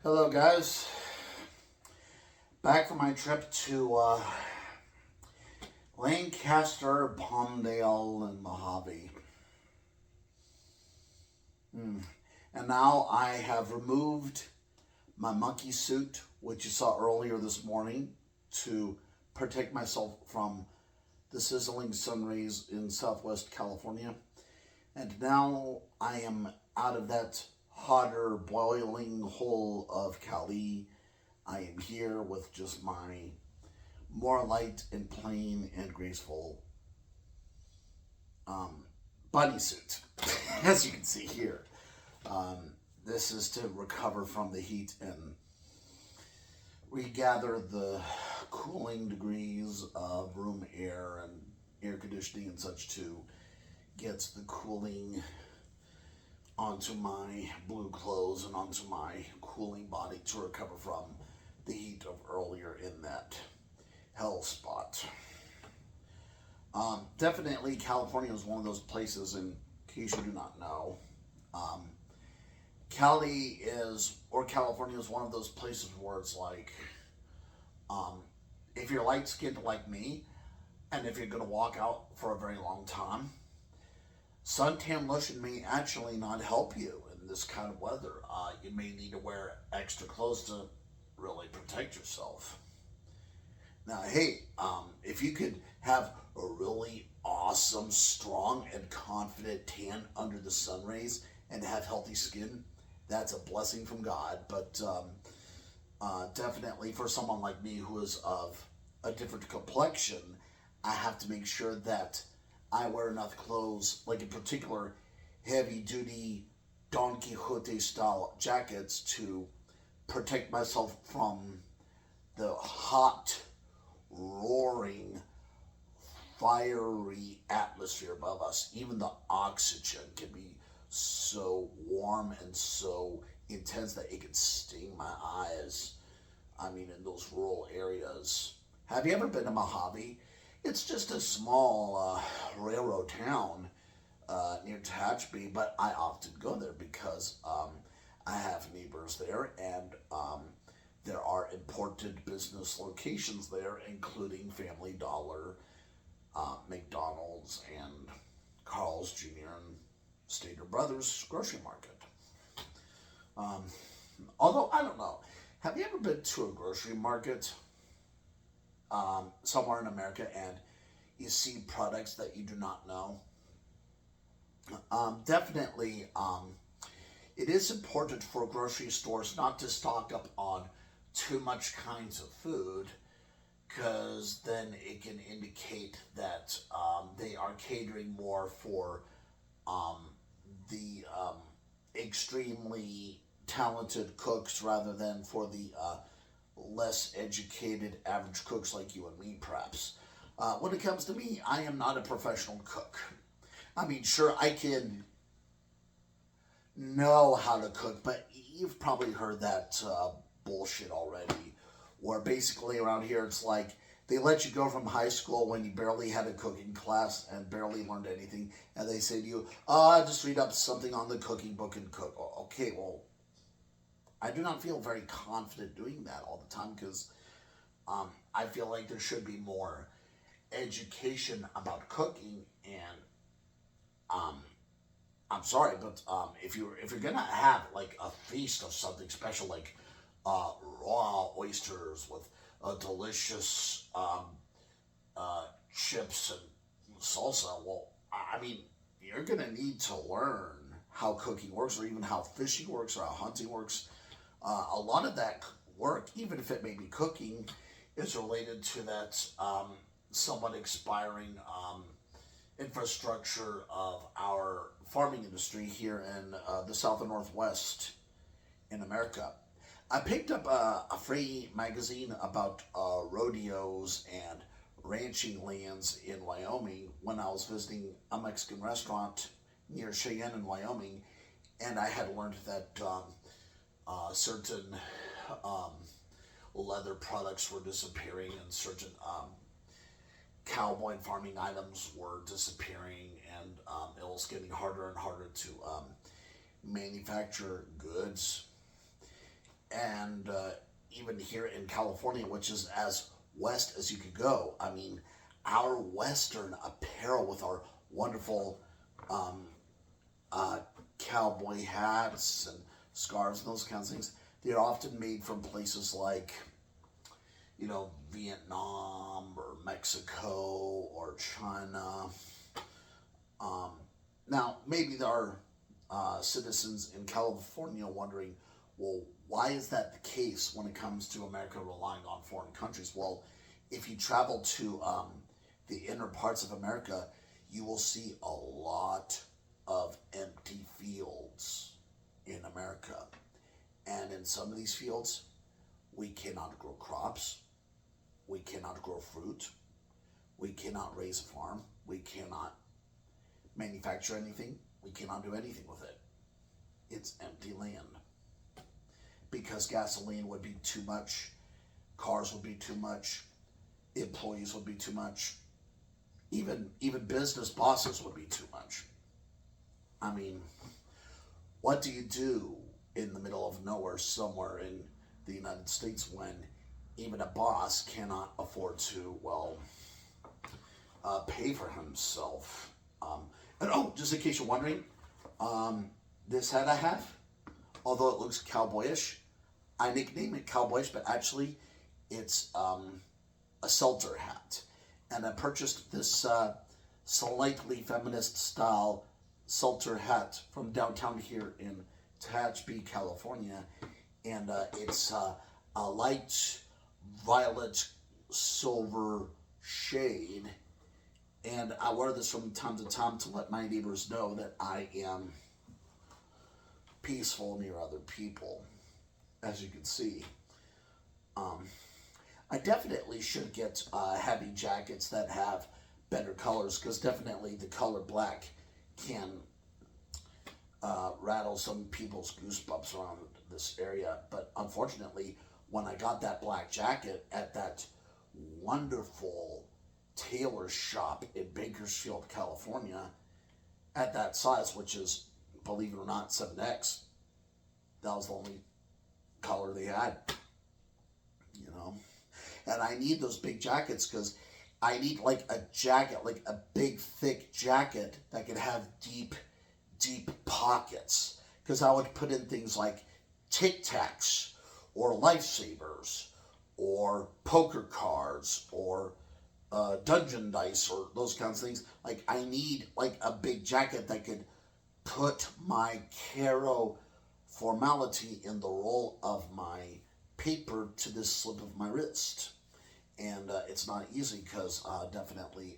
Hello, guys. Back from my trip to Lancaster, Palmdale, and Mojave. And now I have removed my monkey suit, which you saw earlier this morning, to protect myself from the sizzling sun rays in Southwest California. And now I am out of that hotter, boiling hole of Cali. I am here with just my more light and plain and graceful bunny suit, as you can see here. This is to recover from the heat and regather the cooling degrees of room air and air conditioning and such to get the cooling onto my blue clothes and onto my cooling body to recover from the heat of earlier in that hell spot. Definitely California is one of those places, in case you do not know, California is one of those places where it's like, if you're light skinned like me, and if you're going to walk out for a very long time, suntan lotion may actually not help you in this kind of weather. You may need to wear extra clothes to really protect yourself. Now, hey, if you could have a really awesome, strong, and confident tan under the sun rays and have healthy skin, that's a blessing from God. But definitely for someone like me who is of a different complexion, I have to make sure that I wear enough clothes, like in particular heavy-duty Don Quixote-style jackets, to protect myself from the hot, roaring, fiery atmosphere above us. Even the oxygen can be so warm and so intense that it can sting my eyes. I mean, in those rural areas. Have you ever been to Mojave? It's just a small railroad town near Tehachapi, but I often go there because I have neighbors there, and there are important business locations there, including Family Dollar, McDonald's, and Carl's Jr. and Stater Brothers Grocery Market. Although, I don't know, have you ever been to a grocery market somewhere in America and you see products that you do not know? Definitely, it is important for grocery stores not to stock up on too much kinds of food, because then it can indicate that they are catering more for the extremely talented cooks rather than for the less educated average cooks like you and me, perhaps. When it comes to me, I am not a professional cook. I mean, sure, I can know how to cook, but you've probably heard that bullshit already, where basically around here it's like they let you go from high school when you barely had a cooking class and barely learned anything, and they say to you, just read up something on the cooking book and cook. Okay, well, I do not feel very confident doing that all the time, because I feel like there should be more education about cooking. And I'm sorry, but if you're gonna have like a feast of something special, like raw oysters with a delicious chips and salsa, well, I mean, you're gonna need to learn how cooking works, or even how fishing works, or how hunting works. A lot of that work, even if it may be cooking, is related to that somewhat expiring infrastructure of our farming industry here in the South and Northwest in America. I picked up a free magazine about rodeos and ranching lands in Wyoming when I was visiting a Mexican restaurant near Cheyenne in Wyoming, and I had learned that certain leather products were disappearing, and certain cowboy and farming items were disappearing, and it was getting harder and harder to manufacture goods. And even here in California, which is as west as you could go, I mean, our Western apparel with our wonderful um, cowboy hats and scarves and those kinds of things, they're often made from places like, Vietnam or Mexico or China. Um, Now, maybe there are citizens in California wondering, well, why is that the case when it comes to America relying on foreign countries? Well, if you travel to the inner parts of America, you will see a lot of empty fields in America. And in some of these fields, we cannot grow crops, we cannot grow fruit, we cannot raise a farm, we cannot manufacture anything, we cannot do anything with it. It's empty land. Because gasoline would be too much, cars would be too much, employees would be too much, even business bosses would be too much. I mean, what do you do in the middle of nowhere somewhere in the United States when even a boss cannot afford to, pay for himself? Just in case you're wondering, this hat I have, although it looks cowboyish, I nickname it cowboyish, but actually it's a Seltzer hat. And I purchased this slightly feminist style Seltzer hat from downtown here in Tehachapi, California. And it's a light violet silver shade. And I wear this from time to time to let my neighbors know that I am peaceful near other people, as you can see. I definitely should get heavy jackets that have better colors, because definitely the color black can rattle some people's goosebumps around this area. But unfortunately, when I got that black jacket at that wonderful tailor shop in Bakersfield, California, at that size, which is, believe it or not, 7X, that was the only color they had, And I need those big jackets because I need like a jacket, like a big, thick jacket that could have deep, deep pockets. Because I would put in things like Tic Tacs or Lifesavers or poker cards or dungeon dice or those kinds of things. Like, I need like a big jacket that could put my Caro formality in the roll of my paper to this slip of my wrist. And it's not easy because definitely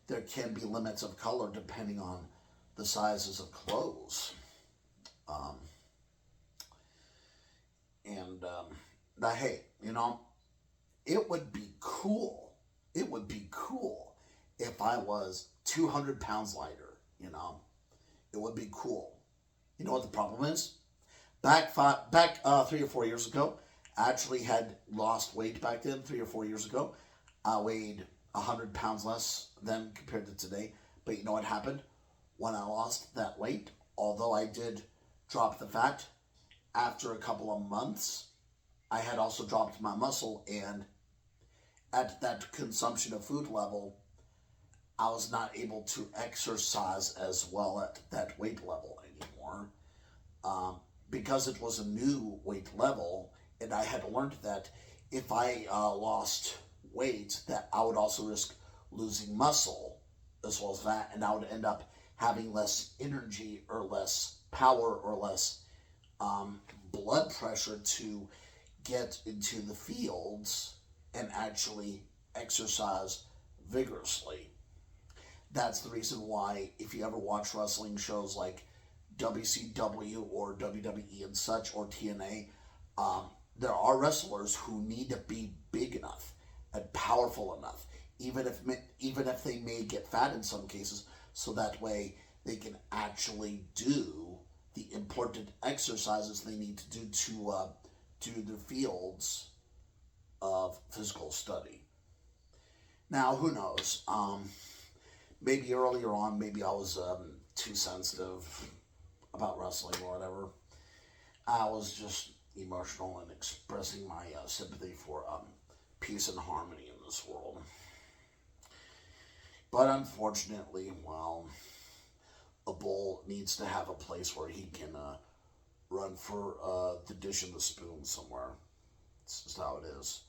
there can be limits of color depending on the sizes of clothes. But hey, it would be cool. It would be cool if I was 200 pounds lighter, It would be cool. You know what the problem is? Back 3 or 4 years ago, I actually had lost weight back then, 3 or 4 years ago. I weighed 100 pounds less than compared to today. But you know what happened? When I lost that weight, although I did drop the fat, after a couple of months, I had also dropped my muscle, and at that consumption of food level, I was not able to exercise as well at that weight level anymore. Because it was a new weight level, and I had learned that if I lost weight, that I would also risk losing muscle as well as fat, and I would end up having less energy or less power or less blood pressure to get into the fields and actually exercise vigorously. That's the reason why, if you ever watch wrestling shows like WCW or WWE and such, or TNA, there are wrestlers who need to be big enough and powerful enough, even if they may get fat in some cases, so that way they can actually do the important exercises they need to do to the fields of physical study. Now, who knows? Maybe earlier on, maybe I was too sensitive about wrestling or whatever. I was just emotional and expressing my sympathy for peace and harmony in this world. But unfortunately, well, a bull needs to have a place where he can run for the dish and the spoon somewhere. It's just how it is.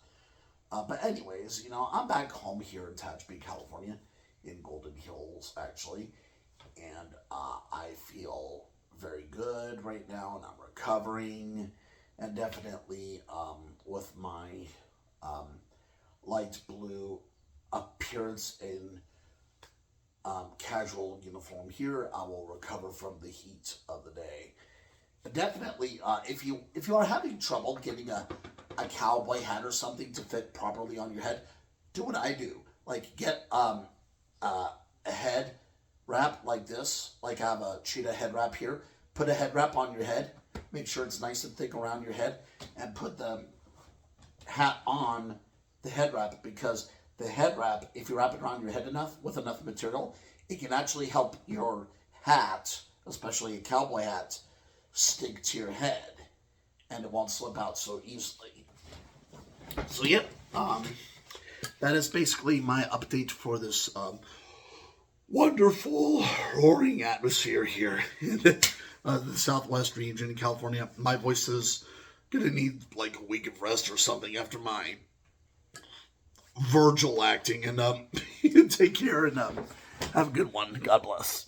But anyways, I'm back home here in Tehachapi, California, in Golden Hills, actually, and I feel very good right now, and I'm recovering, and definitely with my light blue appearance in casual uniform here, I will recover from the heat of the day. Definitely, if you are having trouble getting a cowboy hat or something to fit properly on your head, do what I do. Like get a head wrap like this. Like I have a cheetah head wrap here. Put a head wrap on your head. Make sure it's nice and thick around your head, and put the hat on the head wrap, because the head wrap, if you wrap it around your head enough with enough material, it can actually help your hat, especially a cowboy hat, stick to your head, and it won't slip out so easily. So yep, that is basically my update for this wonderful roaring atmosphere here in the Southwest region in California. My voice is gonna need like a week of rest or something after my Virgil acting, and take care, and have a good one. God bless.